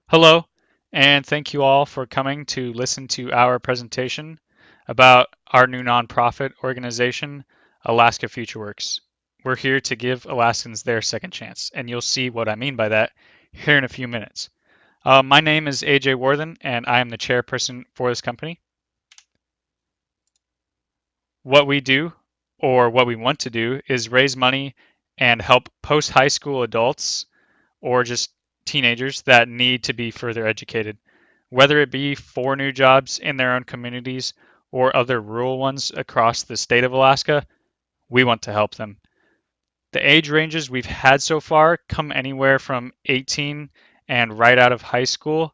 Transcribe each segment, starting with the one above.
Hello, and thank you all for coming to listen to our presentation about our new nonprofit organization, Alaska Future Works. We're here to give Alaskans their second chance, and you'll see what I mean by that here in a few minutes. My name is AJ Worthen, and I am the chairperson for this company. What we do, or what we want to do, is raise money and help post high school adults or just teenagers that need to be further educated, whether it be for new jobs in their own communities or other rural ones across the state of Alaska. We want to help them. The age ranges we've had so far come anywhere from 18 and right out of high school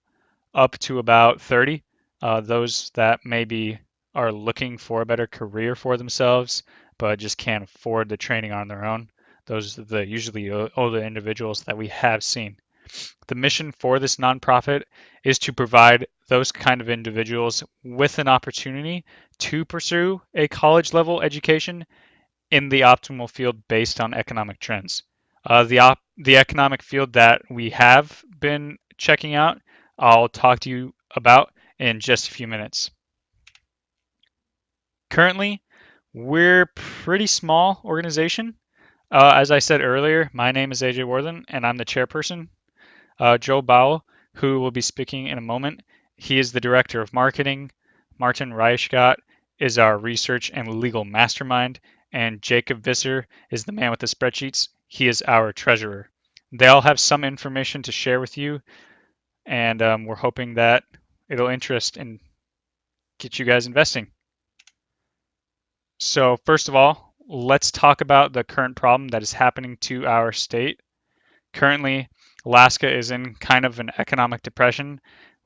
up to about 30. Those that maybe are looking for a better career for themselves but just can't afford the training on their own. Those are the usually older individuals that we have seen. The mission for this nonprofit is to provide those kind of individuals with an opportunity to pursue a college level education in the optimal field based on economic trends. The economic field that we have been checking out, I'll talk to you about in just a few minutes. Currently, we're a pretty small organization. As I said earlier, my name is AJ Worthen, and I'm the chairperson. Joe Bowell, who will be speaking in a moment. He is the director of marketing. Martin Reichgott is our research and legal mastermind. And Jacob Visser is the man with the spreadsheets. He is our treasurer. They all have some information to share with you, and we're hoping that it'll interest and get you guys investing. So, first of all, let's talk about the current problem that is happening to our state. Currently, Alaska is in kind of an economic depression,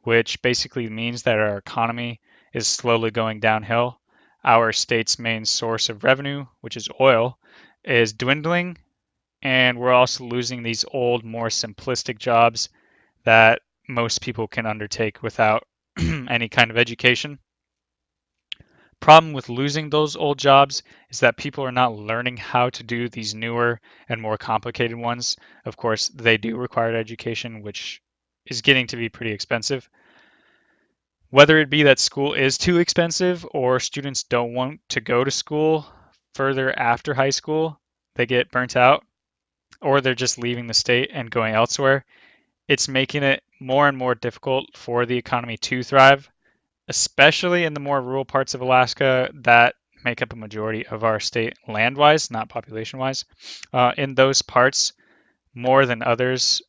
which basically means that our economy is slowly going downhill. Our state's main source of revenue, which is oil, is dwindling, and we're also losing these old, more simplistic jobs that most people can undertake without any kind of education. Problem with losing those old jobs is that people are not learning how to do these newer and more complicated ones. Of course, they do require education, which is getting to be pretty expensive. Whether it be that school is too expensive or students don't want to go to school further after high school, they get burnt out, or they're just leaving the state and going elsewhere, it's making it more and more difficult for the economy to thrive, especially in the more rural parts of Alaska that make up a majority of our state land wise, not population wise. In those parts, more than others,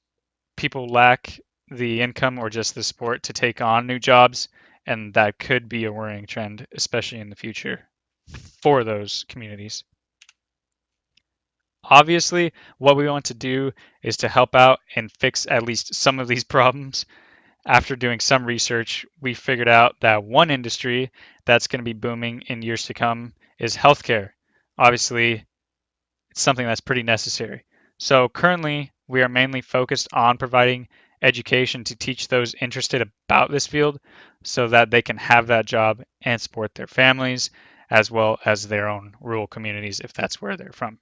people lack the income or just the support to take on new jobs, and that could be a worrying trend, especially in the future for those communities. Obviously, what we want to do is to help out and fix at least some of these problems. After doing some research, we figured out that one industry that's going to be booming in years to come is healthcare. Obviously, it's something that's pretty necessary. So currently, we are mainly focused on providing education to teach those interested about this field so that they can have that job and support their families as well as their own rural communities if that's where they're from.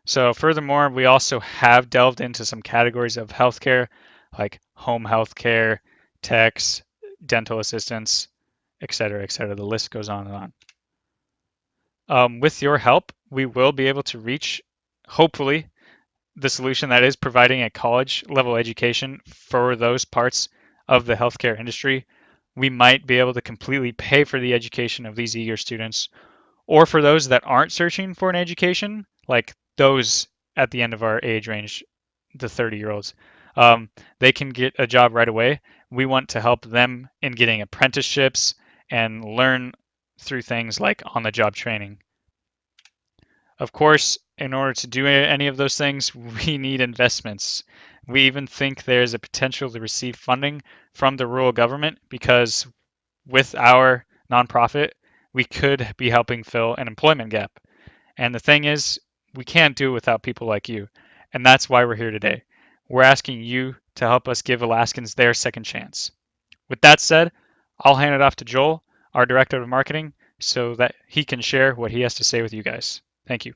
So furthermore, we also have delved into some categories of healthcare like home healthcare, techs, dental assistants, etc., etc. The list goes on and on. With your help, we will be able to reach, hopefully, the solution that is providing a college level education for those parts of the healthcare industry. We might be able to completely pay for the education of these eager students, or for those that aren't searching for an education, like those at the end of our age range, the 30-year-olds. They can get a job right away. We want to help them in getting apprenticeships and learn through things like on the job training. Of course, in order to do any of those things, we need investments. We even think there's a potential to receive funding from the rural government because with our nonprofit, we could be helping fill an employment gap. And the thing is, we can't do it without people like you. And that's why we're here today. We're asking you to help us give Alaskans their second chance. With that said, I'll hand it off to Joel, our director of marketing, so that he can share what he has to say with you guys. Thank you.